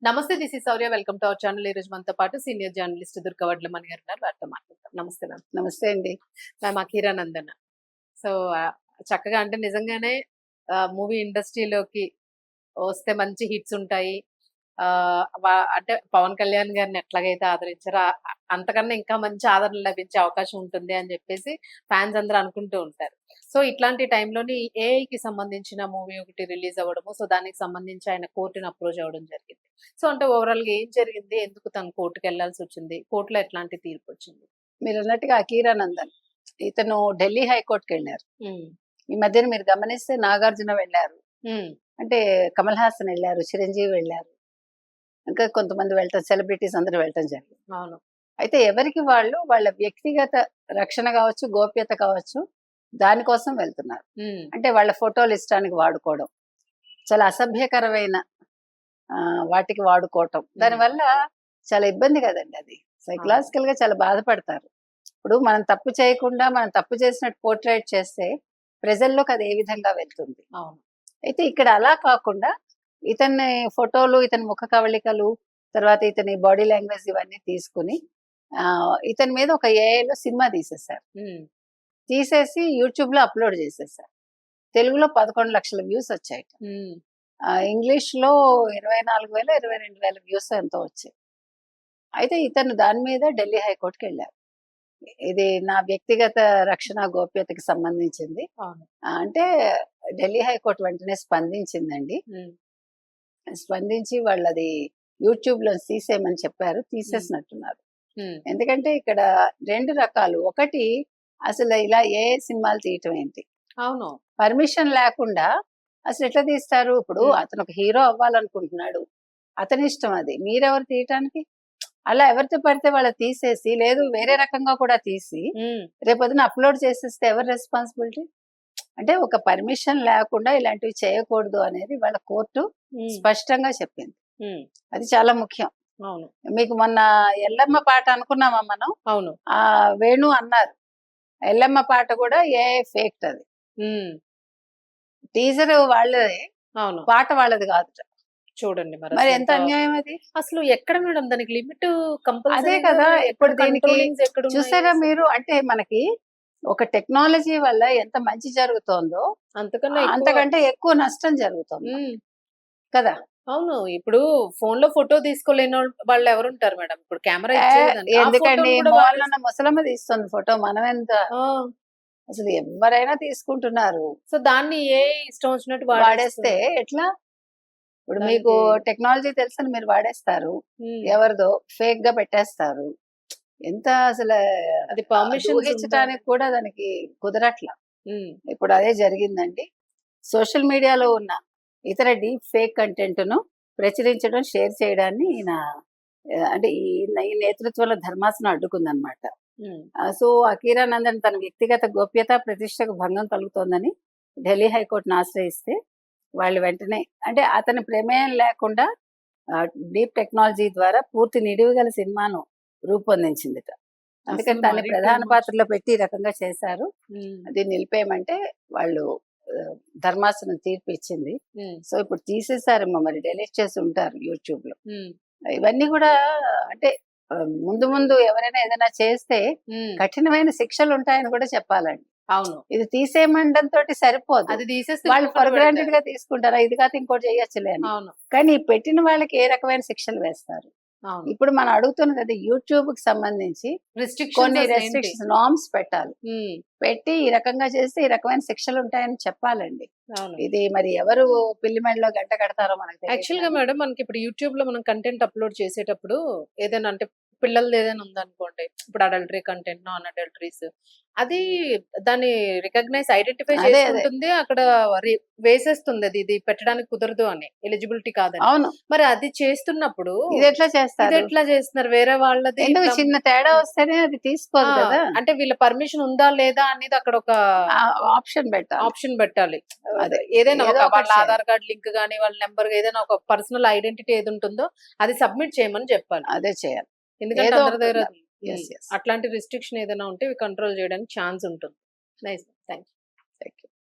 నమస్తే, this is Sourya. Welcome to our channel. ఈ రోజు మనతో పాటు సీనియర్ జర్నలిస్ట్ దుర్గవడ్ల మణి గారు ఉన్నారు. వారితో మాట్లాడతాం. నమస్తే మ్యామ్. నమస్తే అండి. మ్యామ్ అఖీరా నందన. సో చక్కగా అంటే నిజంగానే మూవీ ఇండస్ట్రీలోకి వస్తే మంచి హిట్స్ ఉంటాయి. అంటే పవన్ కళ్యాణ్ గారిని ఎట్లాగైతే ఆదరించారో అంతకన్నా ఇంకా మంచి ఆదరణ లభించే అవకాశం ఉంటుంది అని చెప్పేసి ఫ్యాన్స్ అందరూ అనుకుంటూ ఉంటారు. సో ఇట్లాంటి టైంలోని ఏఐకి సంబంధించిన మూవీ ఒకటి రిలీజ్ అవ్వడము, సో దానికి సంబంధించి ఆయన కోర్టుని అప్రోచ్ అవ్వడం జరిగింది. సో అంటే ఓవరాల్ గా ఏం జరిగింది, ఎందుకు తను కోర్టుకి వెళ్లాల్సి వచ్చింది, కోర్టులో ఎట్లాంటి తీర్పు వచ్చింది? మీరు అన్నట్టుగా అఖీరా నందన్ ఇతను ఢిల్లీ హైకోర్టుకి వెళ్ళారు. ఈ మధ్యన మీరు గమనిస్తే నాగార్జున వెళ్ళారు, అంటే కమల్ హాసన్ వెళ్ళారు, చిరంజీవి వెళ్ళారు, ఇంకా కొంతమంది వెళ్ళటం, సెలబ్రిటీస్ అందరూ వెళ్ళటం జరిగింది. అవును. అయితే ఎవరికి వాళ్ళు వాళ్ళ వ్యక్తిగత రక్షణ కావచ్చు, గోప్యత కావచ్చు, దానికోసం వెళ్తున్నారు. అంటే వాళ్ళ ఫోటోలు ఇష్టానికి వాడుకోవడం, చాలా అసభ్యకరమైన వాటికి వాడుకోవటం, దానివల్ల చాలా ఇబ్బంది కదండి. అది సైకలాజికల్ గా చాలా బాధపడతారు. ఇప్పుడు మనం తప్పు చేయకుండా మనం తప్పు చేసినట్టు పోర్ట్రేట్ చేస్తే ప్రజల్లోకి అది ఏ విధంగా వెళ్తుంది. అయితే ఇక్కడ అలా కాకుండా ఇతని ఫోటోలు, ఇతని ముఖ కవళికలు, తర్వాత ఇతని బాడీ లాంగ్వేజ్ ఇవన్నీ తీసుకుని ఇతని మీద ఒక ఏఐలో సినిమా తీసేశారు. తీసేసి యూట్యూబ్ లో అప్లోడ్ చేసేసారు. తెలుగులో 11 లక్షల వ్యూస్ వచ్చాయి. ఇంగ్లీష్ లో 24,000 22,000 వ్యూస్ ఎంతో వచ్చాయి. అయితే ఇతను దాని మీద ఢిల్లీ హైకోర్టుకి వెళ్ళారు. ఇది నా వ్యక్తిగత రక్షణ గోప్యతకి సంబంధించింది అంటే ఢిల్లీ హైకోర్టు వెంటనే స్పందించిందండి. స్పందించి వాళ్ళది యూట్యూబ్ లో తీసేయమని చెప్పారు. తీసేసినట్టున్నారు. ఎందుకంటే ఇక్కడ రెండు రకాలు. ఒకటి, అసలు ఇలా ఏ సినిమాలు తీయటం ఏంటి, అవును, పర్మిషన్ లేకుండా అసలు ఎట్లా తీస్తారు? ఇప్పుడు అతను ఒక హీరో అవ్వాలనుకుంటున్నాడు, అతని ఇష్టం, అది మీరెవరు తీయటానికి? అలా ఎవరితో పడితే వాళ్ళ తీసేసి, లేదు వేరే రకంగా కూడా తీసి రేపొద్దున అప్లోడ్ చేసేస్తే ఎవరు రెస్పాన్సిబిలిటీ? అంటే ఒక పర్మిషన్ లేకుండా ఇలాంటివి చేయకూడదు అనేది వాళ్ళ కోర్టు స్పష్టంగా చెప్పింది. అది చాలా ముఖ్యం. మీకు మొన్న ఎల్లమ్మ పాట అనుకున్నామా మనం? అవును. వేణు అన్నారు ఎల్లమ్మ పాట కూడా ఏ ఫేక్, అది టీజర్ వాళ్ళది, పాట వాళ్ళది కాదు. చూడండి మరి ఎంత అన్యాయం అది. అసలు ఎక్కడ మేడం దానికి లిమిట్? అదే కదా. ఇప్పుడు దీనికి చూసారా మీరు, అంటే మనకి ఒక టెక్నాలజీ వల్ల ఎంత మంచి జరుగుతోందో అంతకంటే ఎక్కువ నష్టం జరుగుతుంది కదా. అవును. ఇప్పుడు ఫోన్ లో ఫోటో తీసుకోలేని వాళ్ళు ఎవరుంటారు మేడం? ఇప్పుడు కెమెరా ఎందుకండి, ముసలమ్మ తీస్తుంది ఫోటో, మనం ఎంత అసలు ఎవరైనా తీసుకుంటున్నారు. సో దాన్ని ఏ ఇష్టం వచ్చినట్టు వాడేస్తే ఎట్లా? ఇప్పుడు మీకు టెక్నాలజీ తెలుసని మీరు వాడేస్తారు, ఎవరిదో ఫేక్ గా పెట్టేస్తారు. ఎంత అసలు అది పర్మిషన్ ఊహించడానికి కూడా దానికి కుదరట్లా. ఇప్పుడు అదే జరిగిందండి. సోషల్ మీడియాలో ఉన్న ఇతర డీప్ ఫేక్ కంటెంట్ ను ప్రచురించడం, షేర్ చేయడాన్ని ఈయన అంటే ఈ నేతృత్వంలో ధర్మాసనం అడ్డుకుందనమాట. సో అఖీరా నందన్ తన వ్యక్తిగత గోప్యత, ప్రతిష్టకు భంగం కలుగుతోందని ఢిల్లీ హైకోర్టును ఆశ్రయిస్తే వాళ్ళు వెంటనే, అంటే అతని ప్రమేయం లేకుండా డీప్ టెక్నాలజీ ద్వారా పూర్తి నిడివిగల సినిమాను రూపొందించిందిట. అందుకని దాన్ని ప్రధాన పాత్రలో పెట్టి ఈ రకంగా చేశారు. అది నిలిపేయమంటే వాళ్ళు ధర్మాసనం తీర్పు ఇచ్చింది. సో ఇప్పుడు తీసేసారేమో, మరి డిలీట్ చేసి ఉంటారు యూట్యూబ్ లో. ఇవన్నీ కూడా అంటే ముందు ముందు ఎవరైనా ఏదైనా చేస్తే కఠినమైన శిక్షలు ఉంటాయని కూడా చెప్పాలండి. అవును. ఇది తీసేయమండంతో సరిపోదు. అది తీసేస్తే వాళ్ళు ఫర్ గ్రాంటెడ్ గా తీసుకుంటారా, ఇది కాదు ఇంకోటి చేయొచ్చులే అని. కానీ పెట్టిన వాళ్ళకి ఏ రకమైన శిక్షలు వేస్తారు? ఇప్పుడు మనం అడుగుతున్నది అది యూట్యూబ్ కి సంబంధించి కొన్ని రెస్ట్రిక్షన్స్, నార్మ్స్ పెట్టాలి. పెట్టి ఈ రకంగా చేస్తే ఈ రకమైన శిక్షలు ఉంటాయని చెప్పాలండి. ఇది మరి ఎవరు పిల్లి మెడలో గంట కడతారో మనకి. యాక్చువల్ గా మేడం, మనకి ఇప్పుడు యూట్యూబ్ లో మనం కంటెంట్ అప్లోడ్ చేసేటప్పుడు ఏదైనా అంటే పిల్లలది ఏదైనా ఉందనుకోండి, ఇప్పుడు అడల్టరీ కంటెంట్, నాన్ అడల్టరీస్, అది దాన్ని రికగ్నైజ్, ఐడెంటిఫై చేసుకుంటుంది, అక్కడ వేసేస్తుంది అది ఇది పెట్టడానికి కుదరదు అని, ఎలిజిబిలిటీ కాదని. అవును. మరి అది చేస్తున్నప్పుడు ఇది ఎట్లా చేస్తున్నారు? వేరే వాళ్ళది చిన్న తేడా వస్తేనే అది తీసుకోదు కదా. అంటే వీళ్ళ పర్మిషన్ ఉందా లేదా అనేది అక్కడ ఒక ఆప్షన్ పెట్టాలి. ఏదైనా వాళ్ళ ఆధార్ కార్డ్ లింక్ గానీ, వాళ్ళ నెంబర్, ఏదైనా ఒక పర్సనల్ ఐడెంటిటీ ఏది ఉంటుందో అది సబ్మిట్ చేయమని చెప్పాలి. అదే చేయాలి. ఎందుకంటే అందరి దగ్గర అట్లాంటి రిస్ట్రిక్షన్ ఏదైనా ఉంటే కంట్రోల్ చేయడానికి ఛాన్స్ ఉంటుంది. Nice, thank you.